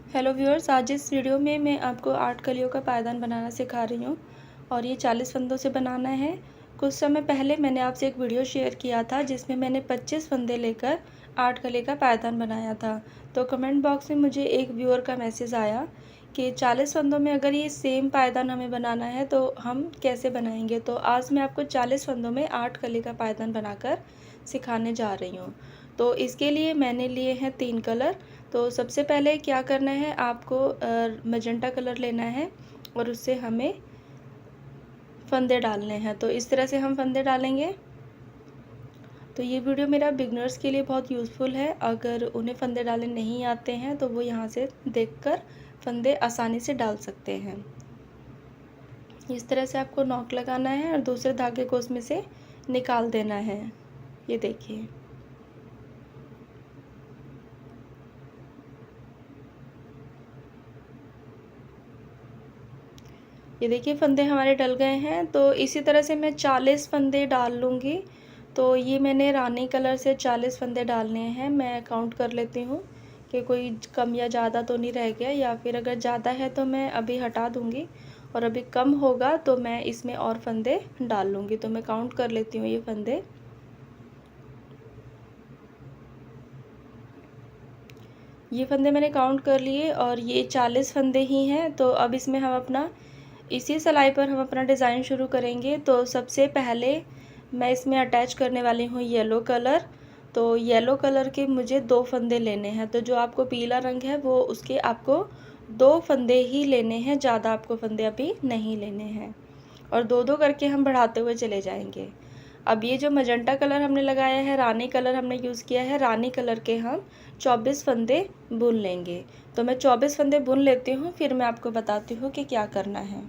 Hello viewers, आज इस video में मैं आपको 8 कलियों का पायदान बनाना सिखा रही हूँ और ये 40 फंदों से बनाना है। कुछ समय पहले मैंने आपसे एक वीडियो शेयर किया था जिसमें मैंने 25 फंदे लेकर 8 कली का पायदान बनाया था। तो कमेंट बॉक्स में मुझे एक व्यूअर का मैसेज आया कि 40 फंदों में अगर ये सेम पायदान हमें बनाना है तो हम कैसे बनाएंगे। तो आज मैं आपको 40 फंदों में 8 कली का पायदान बनाकर सिखाने जा रही हूँ। तो इसके लिए मैंने लिए हैं 3 कलर। तो सबसे पहले क्या करना है, आपको मजेंटा कलर लेना है और उससे हमें फंदे डालने हैं। तो इस तरह से हम फंदे डालेंगे। तो ये वीडियो मेरा बिगनर्स के लिए बहुत यूज़फुल है। अगर उन्हें फंदे डालने नहीं आते हैं तो वो यहाँ से देखकर फंदे आसानी से डाल सकते हैं। इस तरह से आपको नॉक लगाना है और दूसरे धागे को उसमें से निकाल देना है। ये देखिए, ये देखिए फंदे हमारे डल गए हैं। तो इसी तरह से मैं 40 फंदे डाल लूँगी। तो ये मैंने रानी कलर से 40 फंदे डालने हैं। मैं काउंट कर लेती हूँ कि कोई कम या ज़्यादा तो नहीं रह गया, या फिर अगर ज़्यादा है तो मैं अभी हटा दूँगी और अभी कम होगा तो मैं इसमें और फंदे डाल लूँगी। तो मैं काउंट कर लेती हूँ ये फंदे। ये फंदे मैंने काउंट कर लिए और ये 40 फंदे ही हैं। तो अब इसमें हम अपना इसी सिलाई पर हम अपना डिज़ाइन शुरू करेंगे। तो सबसे पहले मैं इसमें अटैच करने वाली हूँ येलो कलर। तो येलो कलर के मुझे 2 फंदे लेने हैं। तो जो आपको पीला रंग है वो उसके आपको 2 फंदे ही लेने हैं, ज़्यादा आपको फंदे अभी नहीं लेने हैं। और 2-2 करके हम बढ़ाते हुए चले जाएंगे। अब ये जो मजेंटा कलर हमने लगाया है, रानी कलर हमने यूज़ किया है, रानी कलर के हम 24 फंदे बुन लेंगे। तो मैं 24 फंदे बुन लेती हूँ, फिर मैं आपको बताती हूँ कि क्या करना है।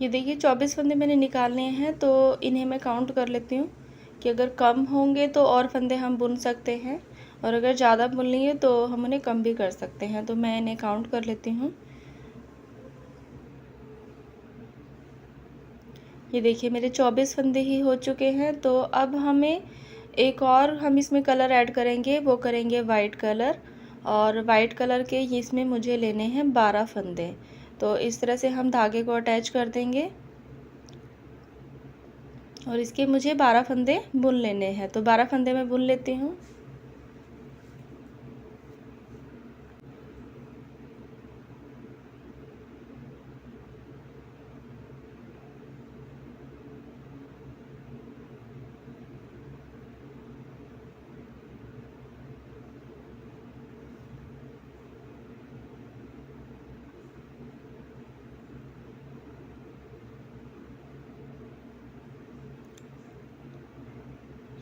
ये देखिए 24 फंदे मैंने निकालने हैं। तो इन्हें मैं काउंट कर लेती हूँ कि अगर कम होंगे तो और फंदे हम बुन सकते हैं, और अगर ज़्यादा बुन लिए तो हम उन्हें कम भी कर सकते हैं। तो मैं इन्हें काउंट कर लेती हूँ। ये देखिए मेरे 24 फंदे ही हो चुके हैं। तो अब हमें एक और हम इसमें कलर ऐड करेंगे, वो करेंगे वाइट कलर। और वाइट कलर के इसमें मुझे लेने हैं 12 फंदे। तो इस तरह से हम धागे को अटैच कर देंगे और इसके मुझे 12 फंदे बुन लेने हैं। तो 12 फंदे मैं बुन लेती हूँ।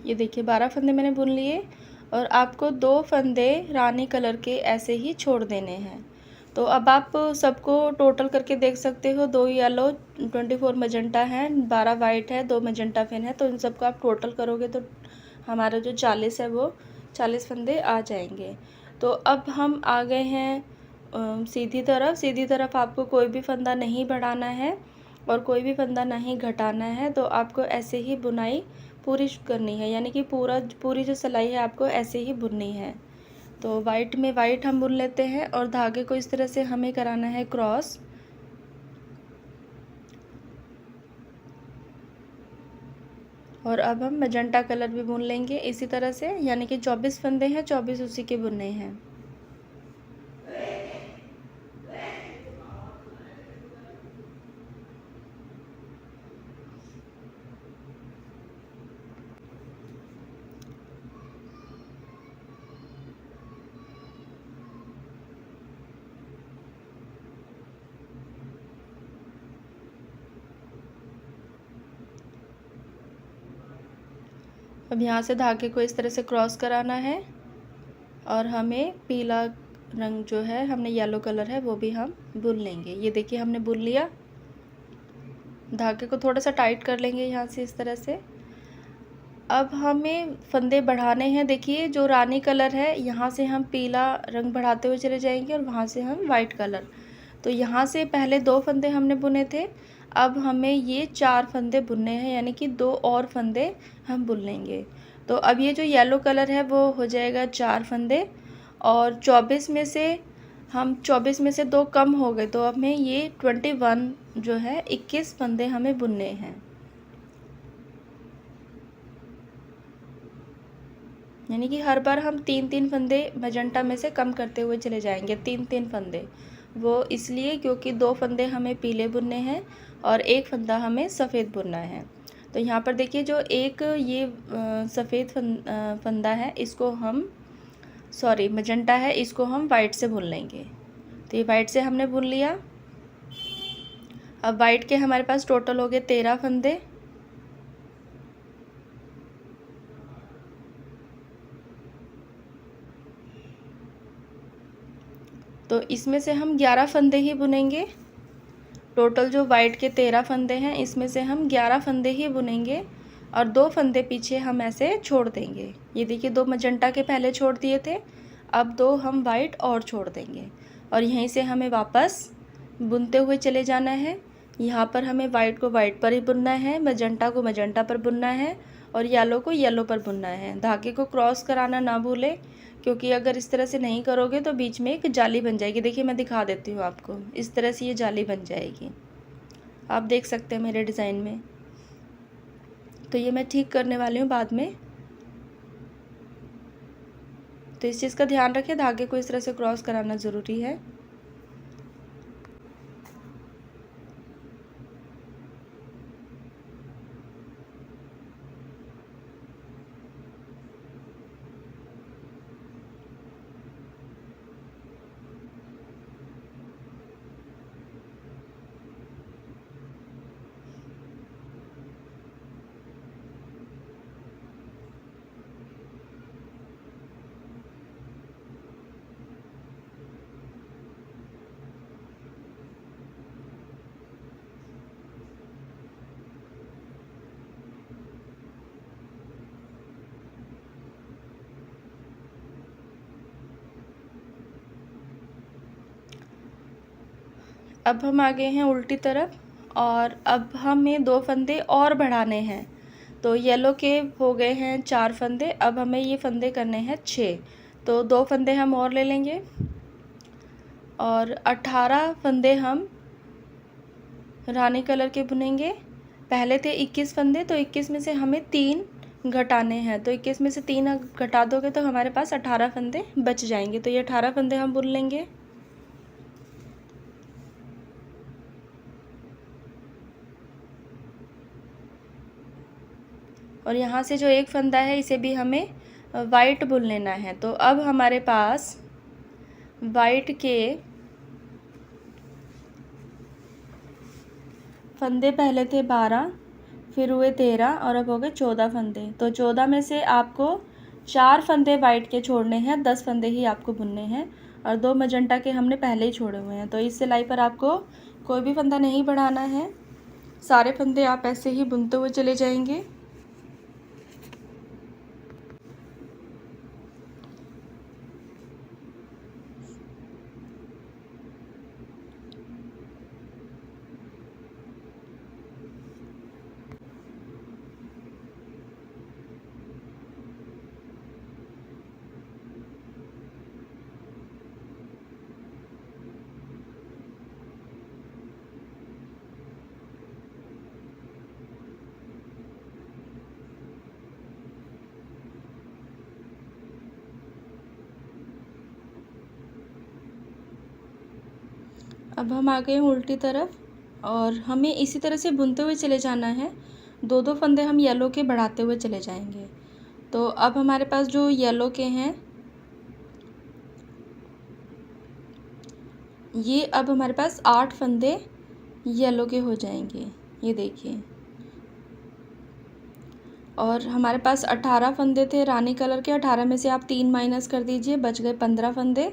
ये देखिए 12 फंदे मैंने बुन लिए और आपको 2 फंदे रानी कलर के ऐसे ही छोड़ देने हैं। तो अब आप सबको टोटल करके देख सकते हो, 2 येलो, 24 मजेंटा हैं, 12 वाइट है, 2 मजेंटा फिन है। तो इन सबको आप टोटल करोगे तो हमारा जो 40 है वो 40 फंदे आ जाएंगे। तो अब हम आ गए हैं सीधी तरफ आपको कोई भी फंदा नहीं बढ़ाना है और कोई भी फंदा नहीं घटाना है। तो आपको ऐसे ही बुनाई पूरी करनी है, यानी कि पूरी जो सिलाई है आपको ऐसे ही बुननी है। तो वाइट में वाइट हम बुन लेते हैं और धागे को इस तरह से हमें कराना है क्रॉस। और अब हम मजेंटा कलर भी बुन लेंगे इसी तरह से, यानी कि 24 फंदे हैं, 24 उसी के बुनने हैं। अब यहाँ से धागे को इस तरह से क्रॉस कराना है और हमें पीला रंग जो है, हमने येलो कलर है, वो भी हम बुन लेंगे। ये देखिए हमने बुन लिया। धागे को थोड़ा सा टाइट कर लेंगे यहाँ से इस तरह से। अब हमें फंदे बढ़ाने हैं। देखिए जो रानी कलर है, यहाँ से हम पीला रंग बढ़ाते हुए चले जाएंगे और वहाँ से हम वाइट कलर। तो यहाँ से पहले 2 फंदे हमने बुने थे, अब हमें ये 4 फंदे बुनने हैं, यानी कि 2 और फंदे हम बुन लेंगे। तो अब ये जो येलो कलर है वो हो जाएगा 4 फंदे, और 24 में से 2 कम हो गए, तो अब हमें ये 21 जो है 21 फंदे हमें बुनने हैं। यानी कि हर बार हम 3-3 फंदे मजेंटा में से कम करते हुए चले जाएंगे। 3-3 फंदे, वो इसलिए क्योंकि 2 फंदे हमें पीले बुनने हैं और 1 फंदा हमें सफ़ेद बुनना है। तो यहाँ पर देखिए जो एक ये सफ़ेद फंदा है, इसको हम मजेंटा है, इसको हम वाइट से बुन लेंगे। तो ये वाइट से हमने बुन लिया। अब वाइट के हमारे पास टोटल हो गए 13 फंदे। तो इसमें से हम 11 फंदे ही बुनेंगे। टोटल जो वाइट के 13 फंदे हैं, इसमें से हम 11 फंदे ही बुनेंगे और 2 फंदे पीछे हम ऐसे छोड़ देंगे। ये देखिए 2 मजेंटा के पहले छोड़ दिए थे, अब 2 हम वाइट और छोड़ देंगे और यहीं से हमें वापस बुनते हुए चले जाना है। यहाँ पर हमें वाइट को वाइट पर ही बुनना है, मजेंटा को मजेंटा पर बुनना है और येलो को येलो पर बुनना है। धागे को क्रॉस कराना ना भूलें, क्योंकि अगर इस तरह से नहीं करोगे तो बीच में एक जाली बन जाएगी। देखिए मैं दिखा देती हूँ आपको, इस तरह से ये जाली बन जाएगी, आप देख सकते हैं मेरे डिज़ाइन में। तो ये मैं ठीक करने वाली हूँ बाद में। तो इस चीज़ का ध्यान रखें, धागे को इस तरह से क्रॉस कराना ज़रूरी है। अब हम आ गए हैं उल्टी तरफ और अब हमें 2 फंदे और बढ़ाने हैं। तो येलो के हो गए हैं 4 फंदे, अब हमें ये फंदे करने हैं 6। तो 2 फंदे हम और ले लेंगे और 18 फंदे हम रानी कलर के बुनेंगे। पहले थे 21 फंदे, तो 21 में से हमें 3 घटाने हैं। तो 21 में से 3 घटा दोगे तो हमारे पास 18 फंदे बच जाएंगे। तो ये 18 फंदे हम बुन लेंगे। और यहाँ से जो एक फंदा है, इसे भी हमें वाइट बुन लेना है। तो अब हमारे पास वाइट के फंदे पहले थे 12, फिर हुए 13 और अब हो गए 14 फंदे। तो 14 में से आपको 4 फंदे वाइट के छोड़ने हैं, 10 फंदे ही आपको बुनने हैं और 2 मजेंटा के हमने पहले ही छोड़े हुए हैं। तो इस सिलाई पर आपको कोई भी फंदा नहीं बढ़ाना है, सारे फंदे आप ऐसे ही बुनते हुए चले जाएंगे। अब हम आ गए हैं उल्टी तरफ और हमें इसी तरह से बुनते हुए चले जाना है। 2-2 फंदे हम येलो के बढ़ाते हुए चले जाएंगे। तो अब हमारे पास जो येलो के हैं, ये अब हमारे पास 8 फंदे येलो के हो जाएंगे। ये देखिए और हमारे पास 18 फंदे थे रानी कलर के। 18 में से आप 3 माइनस कर दीजिए, बच गए 15 फंदे।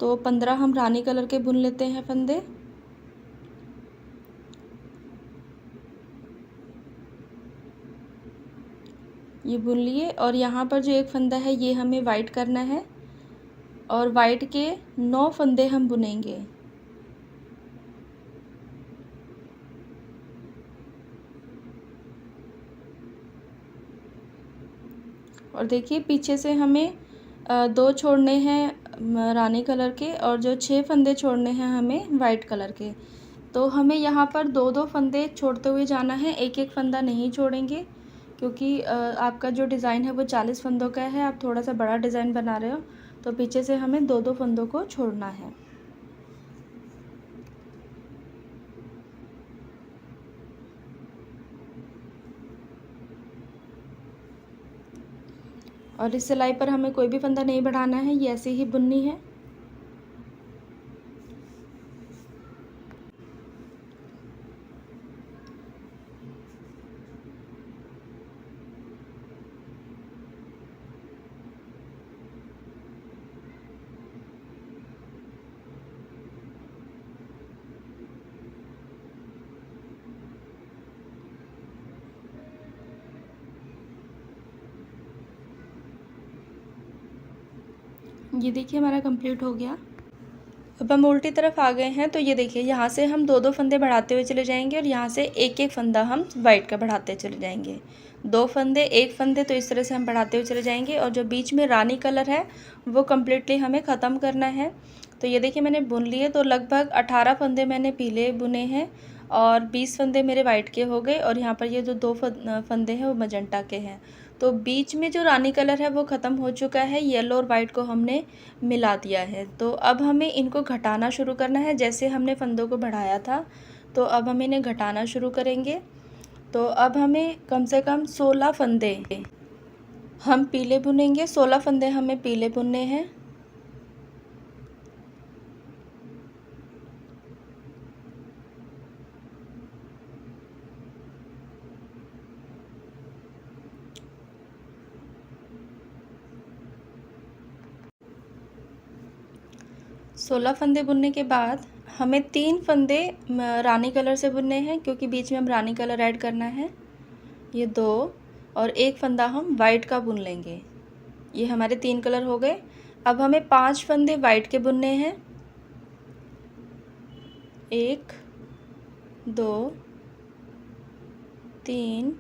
तो 15 हम रानी कलर के बुन लेते हैं फंदे। ये बुन लिए और यहाँ पर जो एक फंदा है ये हमें वाइट करना है और वाइट के 9 फंदे हम बुनेंगे। और देखिए पीछे से हमें 2 छोड़ने हैं रानी कलर के और जो 6 फंदे छोड़ने हैं हमें वाइट कलर के। तो हमें यहाँ पर 2-2 फंदे छोड़ते हुए जाना है, एक एक फंदा नहीं छोड़ेंगे क्योंकि आपका जो डिज़ाइन है वो 40 फंदों का है। आप थोड़ा सा बड़ा डिज़ाइन बना रहे हो तो पीछे से हमें 2-2 फंदों को छोड़ना है। और इस सिलाई पर हमें कोई भी फंदा नहीं बढ़ाना है, ये ऐसे ही बुननी है। ये देखिए हमारा कंप्लीट हो गया। अब हम उल्टी तरफ आ गए हैं। तो ये देखिए यहाँ से हम 2-2 फंदे बढ़ाते हुए चले जाएंगे और यहाँ से एक एक फंदा हम वाइट का बढ़ाते चले जाएंगे। 2 फंदे, 1 फंदे, तो इस तरह से हम बढ़ाते हुए चले जाएंगे। और जो बीच में रानी कलर है वो कम्प्लीटली हमें ख़त्म करना है। तो ये देखिए मैंने बुन लिए। तो लगभग 18 फंदे मैंने पीले बुने हैं और 20 फंदे मेरे वाइट के हो गए। और यहाँ पर ये जो 2 फंदे हैं वो मजंटा के हैं। तो बीच में जो रानी कलर है वो ख़त्म हो चुका है, येलो और वाइट को हमने मिला दिया है। तो अब हमें इनको घटाना शुरू करना है, जैसे हमने फंदों को बढ़ाया था। तो अब हम इन्हें घटाना शुरू करेंगे। तो अब हमें कम से कम 16 फंदे हम पीले बुनेंगे। 16 फंदे हमें पीले बुनने हैं। सोलह फंदे बुनने के बाद हमें 3 फंदे रानी कलर से बुनने हैं, क्योंकि बीच में हम रानी कलर ऐड करना है। ये 2 और 1 फंदा हम वाइट का बुन लेंगे। ये हमारे 3 कलर हो गए। अब हमें 5 फंदे वाइट के बुनने हैं। 1 2 3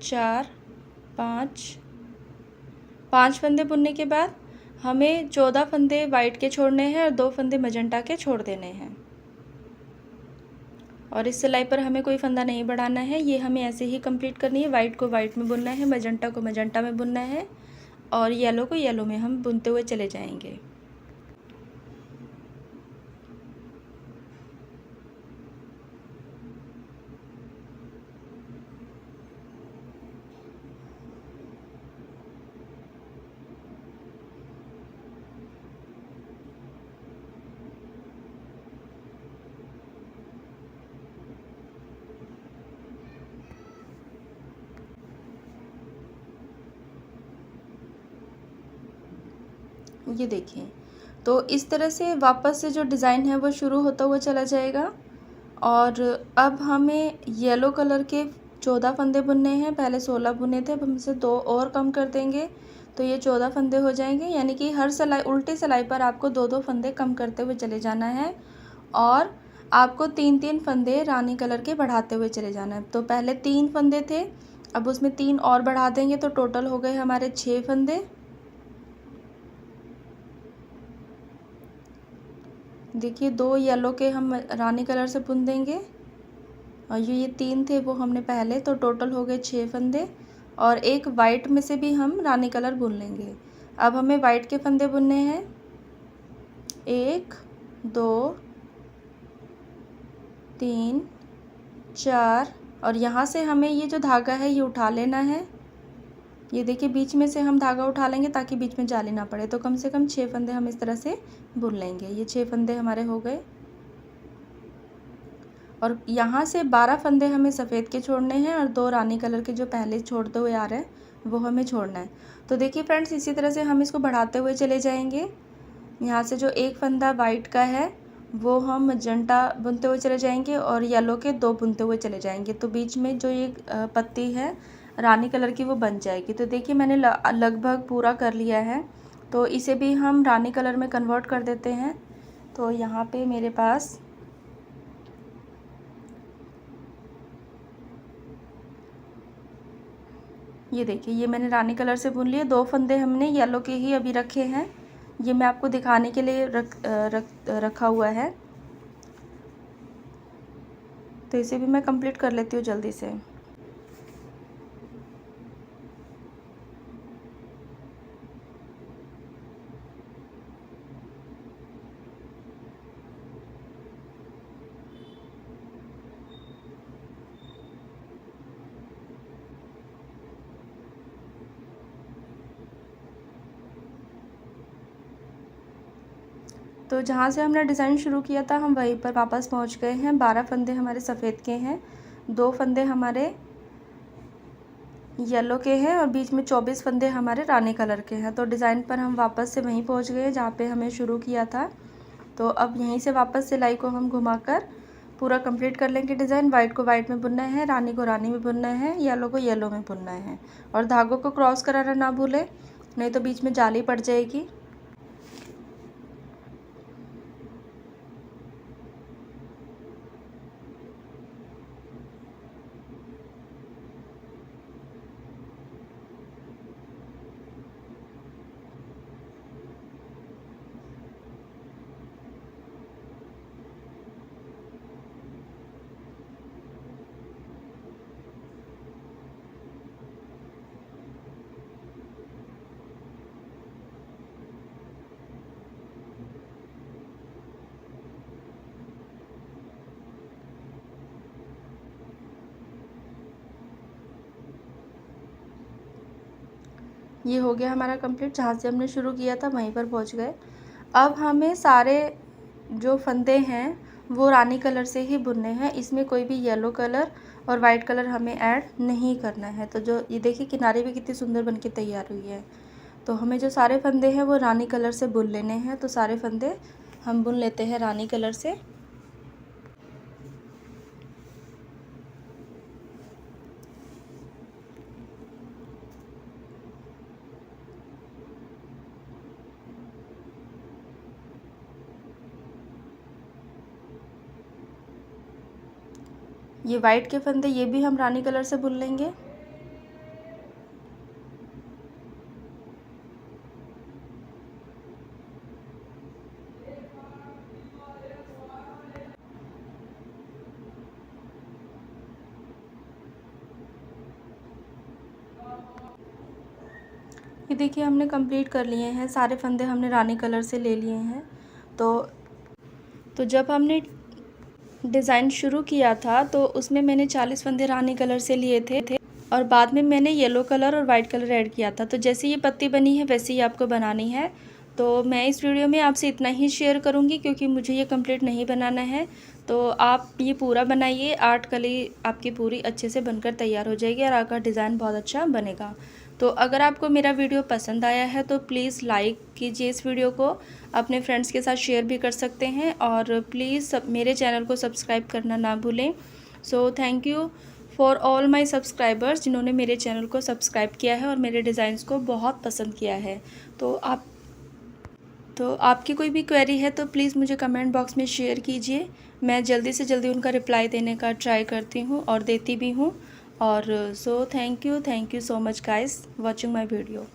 4 5 फंदे बुनने के बाद हमें 14 फंदे वाइट के छोड़ने हैं और 2 फंदे मजंटा के छोड़ देने हैं। और इस सिलाई पर हमें कोई फंदा नहीं बढ़ाना है, ये हमें ऐसे ही कंप्लीट करनी है। वाइट को वाइट में बुनना है, मजंटा को मजंटा में बुनना है और येलो को येलो में हम बुनते हुए चले जाएंगे। ये देखिए, तो इस तरह से वापस से जो डिज़ाइन है वो शुरू होता हुआ चला जाएगा। और अब हमें येलो कलर के 14 फंदे बुनने हैं। पहले 16 बुने थे, अब हम इसे 2 और कम कर देंगे तो ये 14 फंदे हो जाएंगे। यानी कि हर सिलाई, उल्टी सिलाई पर आपको 2-2 फंदे कम करते हुए चले जाना है और आपको 3-3 फंदे रानी कलर के बढ़ाते हुए चले जाना है। तो पहले 3 फंदे थे, अब उसमें 3 और बढ़ा देंगे तो टोटल हो गए हमारे 6 फंदे। देखिए 2 येलो के हम रानी कलर से बुन देंगे और ये 3 थे वो हमने पहले, तो टोटल हो गए 6 फंदे। और एक वाइट में से भी हम रानी कलर बुन लेंगे। अब हमें वाइट के फंदे बुनने हैं। 1 2 3 4 और यहाँ से हमें ये जो धागा है ये उठा लेना है। ये देखिए बीच में से हम धागा उठा लेंगे ताकि बीच में जाली ना पड़े। तो कम से कम 6 फंदे हम इस तरह से बुन लेंगे। ये 6 फंदे हमारे हो गए। और यहाँ से 12 फंदे हमें सफ़ेद के छोड़ने हैं और 2 रानी कलर के जो पहले छोड़ते हुए आ रहे हैं वो हमें छोड़ना है। तो देखिए फ्रेंड्स, इसी तरह से हम इसको बढ़ाते हुए चले जाएंगे। यहाँ से जो एक फंदा वाइट का है वो हम मजेंटा बुनते हुए चले जाएंगे और येलो के 2 बुनते हुए चले जाएंगे। तो बीच में जो एक पत्ती है रानी कलर की वो बन जाएगी। तो देखिए मैंने लगभग पूरा कर लिया है। तो इसे भी हम रानी कलर में कन्वर्ट कर देते हैं। तो यहाँ पे मेरे पास ये देखिए, ये मैंने रानी कलर से बुन लिए। 2 फंदे हमने येलो के ही अभी रखे हैं, ये मैं आपको दिखाने के लिए रखा हुआ है। तो इसे भी मैं कंप्लीट कर लेती हूँ जल्दी से। तो जहाँ से हमने डिज़ाइन शुरू किया था हम वहीं पर वापस पहुँच गए हैं। 12 फंदे हमारे सफ़ेद के हैं, 2 फंदे हमारे येलो के हैं और बीच में 24 फंदे हमारे रानी कलर के हैं। तो डिज़ाइन पर हम वापस से वहीं पहुँच गए जहाँ पे हमें शुरू किया था। तो अब यहीं से वापस सिलाई को हम घुमाकर पूरा कंप्लीट कर लेंगे डिज़ाइन। वाइट को वाइट में बुनना है, रानी को रानी में बुनना है, येलो को येलो में बुनना है। और धागों को क्रॉस कराना ना भूलें, नहीं तो बीच में जाली पड़ जाएगी। ये हो गया हमारा कंप्लीट। जहाँ से हमने शुरू किया था वहीं पर पहुँच गए। अब हमें सारे जो फंदे हैं वो रानी कलर से ही बुनने हैं, इसमें कोई भी येलो कलर और वाइट कलर हमें ऐड नहीं करना है। तो जो ये देखिए किनारे भी कितनी सुंदर बनके तैयार हुई है। तो हमें जो सारे फंदे हैं वो रानी कलर से बुन लेने हैं। तो सारे फंदे हम बुन लेते हैं रानी कलर से। ये वाइट के फंदे ये भी हम रानी कलर से बुन लेंगे। ये देखिए हमने कंप्लीट कर लिए हैं, सारे फंदे हमने रानी कलर से ले लिए हैं। तो जब हमने डिज़ाइन शुरू किया था तो उसमें मैंने 40 फंदे रानी कलर से लिए थे और बाद में मैंने येलो कलर और वाइट कलर ऐड किया था। तो जैसे ये पत्ती बनी है वैसे ही आपको बनानी है। तो मैं इस वीडियो में आपसे इतना ही शेयर करूंगी क्योंकि मुझे ये कंप्लीट नहीं बनाना है। तो आप ये पूरा बनाइए, आर्ट कली आपकी पूरी अच्छे से बनकर तैयार हो जाएगी और आपका डिज़ाइन बहुत अच्छा बनेगा। तो अगर आपको मेरा वीडियो पसंद आया है तो प्लीज़ लाइक कीजिए इस वीडियो को, अपने फ्रेंड्स के साथ शेयर भी कर सकते हैं और प्लीज़ मेरे चैनल को सब्सक्राइब करना ना भूलें। So thank you for all my subscribers जिन्होंने मेरे चैनल को सब्सक्राइब किया है और मेरे डिज़ाइंस को बहुत पसंद किया है। तो आपकी कोई भी क्वेरी है तो प्लीज़ मुझे कमेंट बॉक्स में शेयर कीजिए, मैं जल्दी से जल्दी उनका रिप्लाई देने का ट्राई करती हूँ और देती भी हूँ। और so thank you so much guys watching my video.